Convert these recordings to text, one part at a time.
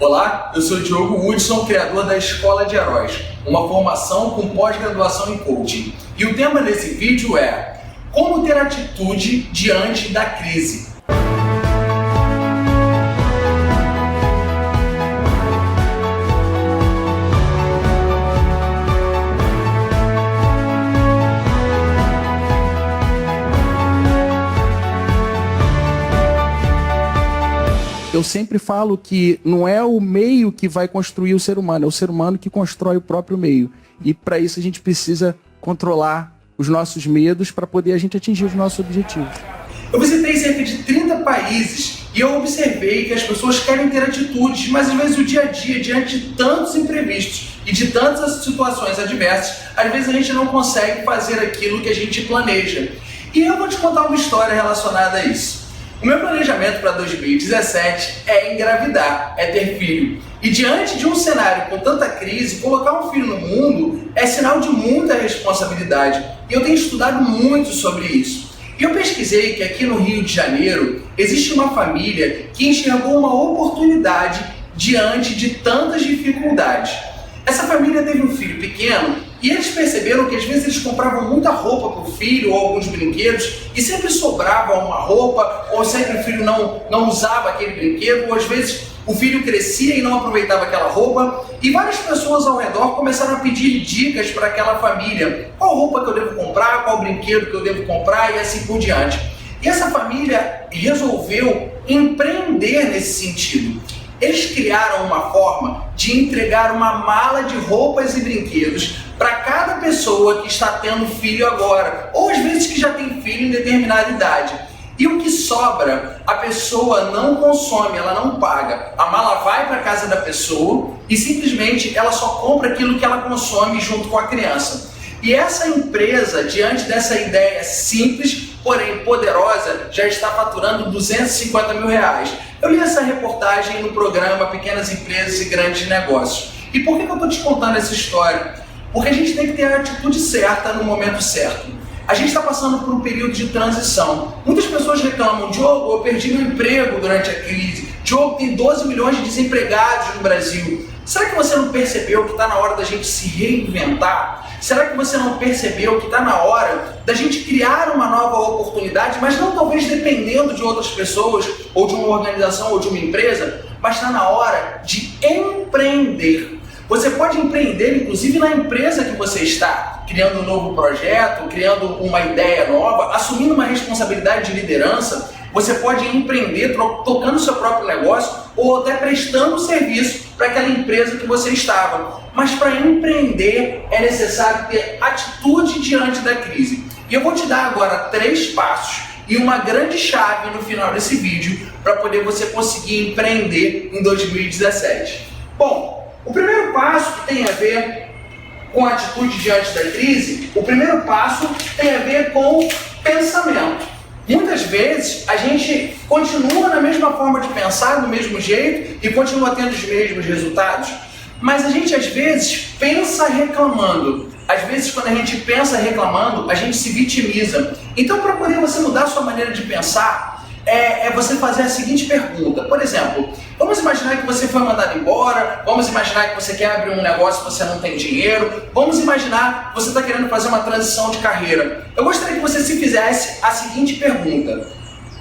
Olá, eu sou Diogo Hudson, criador da Escola de Heróis, uma formação com pós-graduação em coaching. E o tema desse vídeo é como ter atitude diante da crise. Eu sempre falo que não é o meio que vai construir o ser humano, é o ser humano que constrói o próprio meio. E para isso a gente precisa controlar os nossos medos para poder a gente atingir os nossos objetivos. Eu visitei cerca de 30 países e eu observei que as pessoas querem ter atitudes, mas às vezes o dia a dia, diante de tantos imprevistos e de tantas situações adversas, às vezes a gente não consegue fazer aquilo que a gente planeja. E eu vou te contar uma história relacionada a isso. O meu planejamento para 2017 é engravidar, é ter filho. E diante de um cenário com tanta crise, colocar um filho no mundo é sinal de muita responsabilidade. E eu tenho estudado muito sobre isso. E eu pesquisei que aqui no Rio de Janeiro existe uma família que enxergou uma oportunidade diante de tantas dificuldades. Essa família teve um filho pequeno e eles perceberam que às vezes eles compravam muita roupa para o filho ou alguns brinquedos e sempre sobrava uma roupa, ou sempre o filho não usava aquele brinquedo, ou às vezes o filho crescia e não aproveitava aquela roupa. E várias pessoas ao redor começaram a pedir dicas para aquela família. Qual roupa que eu devo comprar, qual brinquedo que eu devo comprar e assim por diante. E essa família resolveu empreender nesse sentido. Eles criaram uma forma de entregar uma mala de roupas e brinquedos para cada pessoa que está tendo filho agora, ou às vezes que já tem filho em determinada idade. E o que sobra, a pessoa não consome, ela não paga. A mala vai para a casa da pessoa e simplesmente ela só compra aquilo que ela consome junto com a criança. E essa empresa, diante dessa ideia simples, porém poderosa, já está faturando R$250 mil. Eu li essa reportagem no programa Pequenas Empresas e Grandes Negócios. E por que eu estou te contando essa história? Porque a gente tem que ter a atitude certa no momento certo. A gente está passando por um período de transição. Muitas pessoas reclamam: Diogo, eu perdi meu emprego durante a crise. Diogo, tem 12 milhões de desempregados no Brasil. Será que você não percebeu que está na hora da gente se reinventar? Será que você não percebeu que está na hora da gente criar uma nova oportunidade, mas não talvez dependendo de outras pessoas, ou de uma organização, ou de uma empresa, mas está na hora de empreender. Você pode empreender, inclusive, na empresa que você está, criando um novo projeto, criando uma ideia nova, assumindo uma responsabilidade de liderança. Você pode empreender tocando o seu próprio negócio ou até prestando serviço para aquela empresa que você estava. Mas para empreender é necessário ter atitude diante da crise. E eu vou te dar agora 3 passos e uma grande chave no final desse vídeo para poder você conseguir empreender em 2017. Bom, o primeiro passo que tem a ver com a atitude diante da crise, o primeiro passo tem a ver com pensamento. Muitas vezes a gente continua na mesma forma de pensar, do mesmo jeito e continua tendo os mesmos resultados, mas a gente às vezes pensa reclamando. Às vezes quando a gente pensa reclamando, a gente se vitimiza. Então, para poder você mudar a sua maneira de pensar, é você fazer a seguinte pergunta. Por exemplo, vamos imaginar que você foi mandado embora, vamos imaginar que você quer abrir um negócio e você não tem dinheiro, vamos imaginar que você está querendo fazer uma transição de carreira. Eu gostaria que você se fizesse a seguinte pergunta: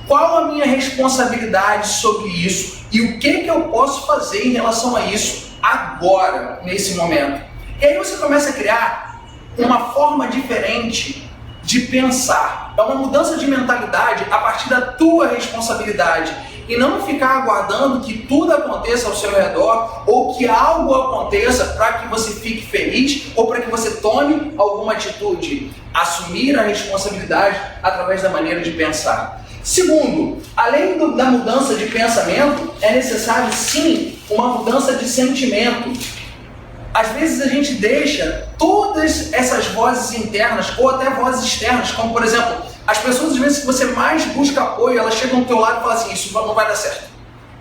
qual a minha responsabilidade sobre isso e o que eu posso fazer em relação a isso agora, nesse momento? E aí você começa a criar uma forma diferente de pensar. É uma mudança de mentalidade a partir da tua responsabilidade e não ficar aguardando que tudo aconteça ao seu redor ou que algo aconteça para que você fique feliz ou para que você tome alguma atitude. Assumir a responsabilidade através da maneira de pensar. Segundo, além da mudança de pensamento, é necessário sim uma mudança de sentimento. Às vezes a gente deixa todas essas vozes internas ou até vozes externas, como por exemplo, as pessoas às vezes que você mais busca apoio, elas chegam do teu lado e falam assim: isso não vai dar certo.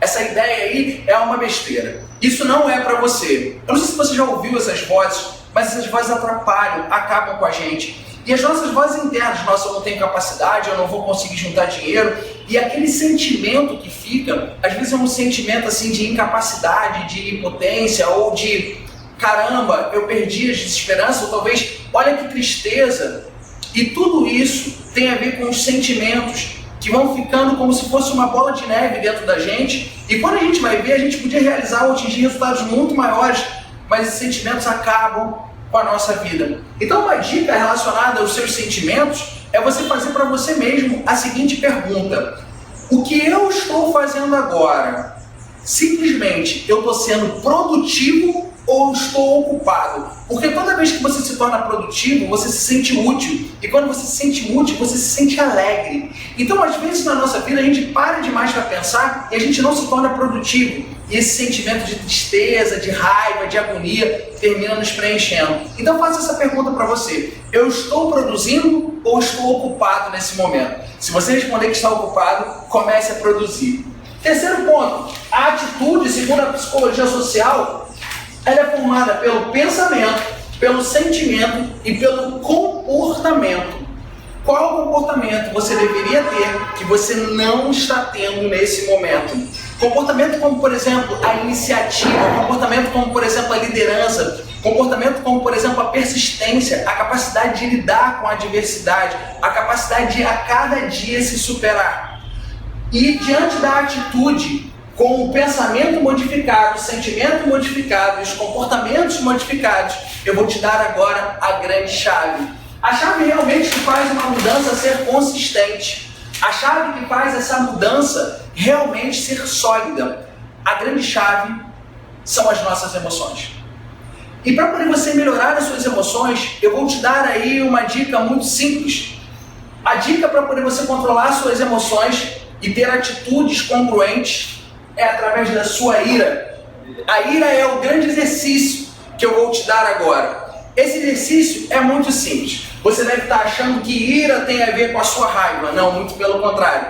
Essa ideia aí é uma besteira. Isso não é para você. Eu não sei se você já ouviu essas vozes, mas essas vozes atrapalham, acabam com a gente. E as nossas vozes internas: nossa, eu não tenho capacidade, eu não vou conseguir juntar dinheiro, E aquele sentimento que fica, às vezes é um sentimento assim de incapacidade, de impotência ou de caramba, eu perdi a esperança, ou talvez, olha que tristeza. E tudo isso tem a ver com os sentimentos que vão ficando como se fosse uma bola de neve dentro da gente. E quando a gente vai ver, a gente podia realizar ou atingir resultados muito maiores, mas esses sentimentos acabam com a nossa vida. Então uma dica relacionada aos seus sentimentos é você fazer para você mesmo a seguinte pergunta: o que eu estou fazendo agora? Simplesmente eu estou sendo produtivo ou estou ocupado? Porque toda vez que você se torna produtivo, você se sente útil. E quando você se sente útil, você se sente alegre. Então, às vezes, na nossa vida, a gente para demais para pensar e a gente não se torna produtivo. E esse sentimento de tristeza, de raiva, de agonia, termina nos preenchendo. Então, faça essa pergunta para você. Eu estou produzindo ou estou ocupado nesse momento? Se você responder que está ocupado, comece a produzir. Terceiro ponto. A atitude, segundo a psicologia social, ela é formada pelo pensamento, pelo sentimento e pelo comportamento. Qual comportamento você deveria ter que você não está tendo nesse momento? Comportamento como, por exemplo, a iniciativa, comportamento como, por exemplo, a liderança, comportamento como, por exemplo, a persistência, a capacidade de lidar com a adversidade, a capacidade de a cada dia se superar. E diante da atitude, com o pensamento modificado, o sentimento modificado e os comportamentos modificados, eu vou te dar agora a grande chave. A chave realmente que faz uma mudança ser consistente. A chave que faz essa mudança realmente ser sólida. A grande chave são as nossas emoções. E para poder você melhorar as suas emoções, eu vou te dar aí uma dica muito simples. A dica para poder você controlar as suas emoções e ter atitudes congruentes é através da sua ira. A ira é o grande exercício que eu vou te dar agora. Esse exercício é muito simples. Você deve estar achando que ira tem a ver com a sua raiva. Não, muito pelo contrário.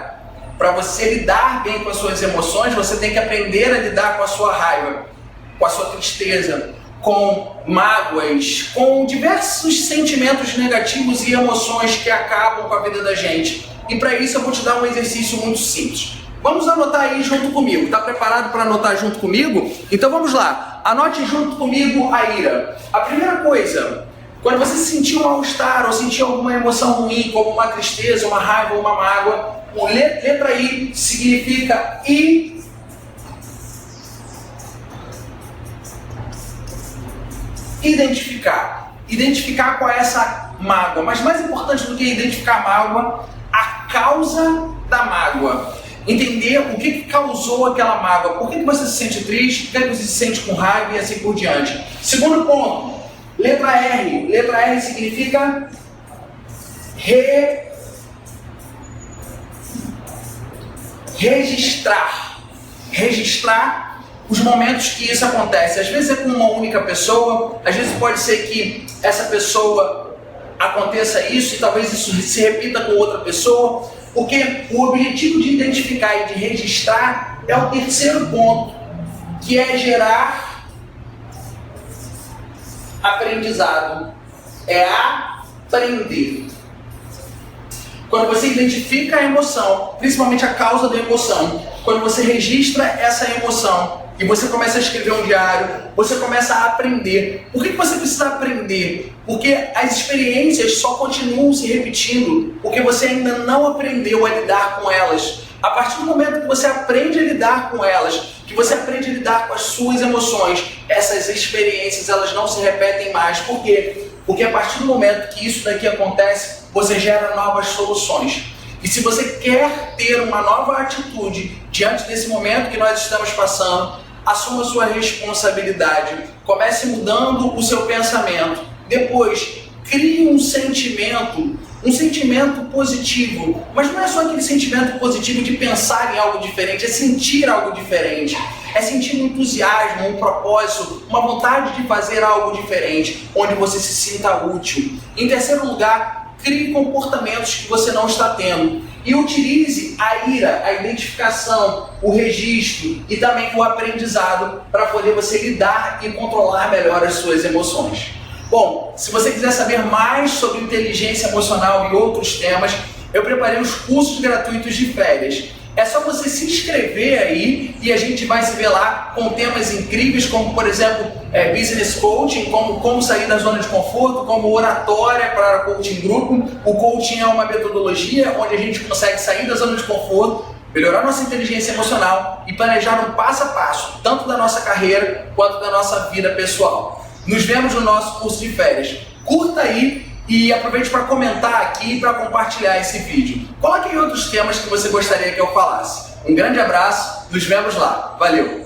Para você lidar bem com as suas emoções, você tem que aprender a lidar com a sua raiva, com a sua tristeza, com mágoas, com diversos sentimentos negativos e emoções que acabam com a vida da gente. E para isso eu vou te dar um exercício muito simples. Vamos anotar aí junto comigo. Está preparado para anotar junto comigo? Então vamos lá. Anote junto comigo a ira. A primeira coisa, quando você sentir um mal-estar ou sentir alguma emoção ruim, como uma tristeza, uma raiva ou uma mágoa, a letra I significa identificar. Identificar qual é essa mágoa. Mas mais importante do que identificar a mágoa, a causa da mágoa. Entender o que causou aquela mágoa, por que você se sente triste, por que você se sente com raiva e assim por diante. Segundo ponto, letra R. Letra R significa registrar. Registrar os momentos que isso acontece. Às vezes é com uma única pessoa, às vezes pode ser que essa pessoa aconteça isso e talvez isso se repita com outra pessoa. Porque o objetivo de identificar e de registrar é o terceiro ponto, que é gerar aprendizado. É aprender. Quando você identifica a emoção, principalmente a causa da emoção, quando você registra essa emoção e você começa a escrever um diário, você começa a aprender. Por que você precisa aprender? Porque as experiências só continuam se repetindo porque você ainda não aprendeu a lidar com elas. A partir do momento que você aprende a lidar com elas, que você aprende a lidar com as suas emoções, essas experiências elas não se repetem mais. Por quê? Porque a partir do momento que isso daqui acontece, você gera novas soluções. E se você quer ter uma nova atitude diante desse momento que nós estamos passando, assuma a sua responsabilidade. Comece mudando o seu pensamento. Depois, crie um sentimento positivo. Mas não é só aquele sentimento positivo de pensar em algo diferente, é sentir algo diferente. É sentir um entusiasmo, um propósito, uma vontade de fazer algo diferente, onde você se sinta útil. Em terceiro lugar, crie comportamentos que você não está tendo. E utilize a ira, a identificação, o registro e também o aprendizado para poder você lidar e controlar melhor as suas emoções. Bom, se você quiser saber mais sobre inteligência emocional e outros temas, eu preparei os cursos gratuitos de férias. É só você se inscrever aí e a gente vai se ver lá com temas incríveis, como por exemplo, business coaching, como sair da zona de conforto, como oratória para coaching grupo. O coaching é uma metodologia onde a gente consegue sair da zona de conforto, melhorar nossa inteligência emocional e planejar um passo a passo, tanto da nossa carreira quanto da nossa vida pessoal. Nos vemos no nosso curso de férias. Curta aí e aproveite para comentar aqui e para compartilhar esse vídeo. Coloque aí outros temas que você gostaria que eu falasse. Um grande abraço, nos vemos lá. Valeu!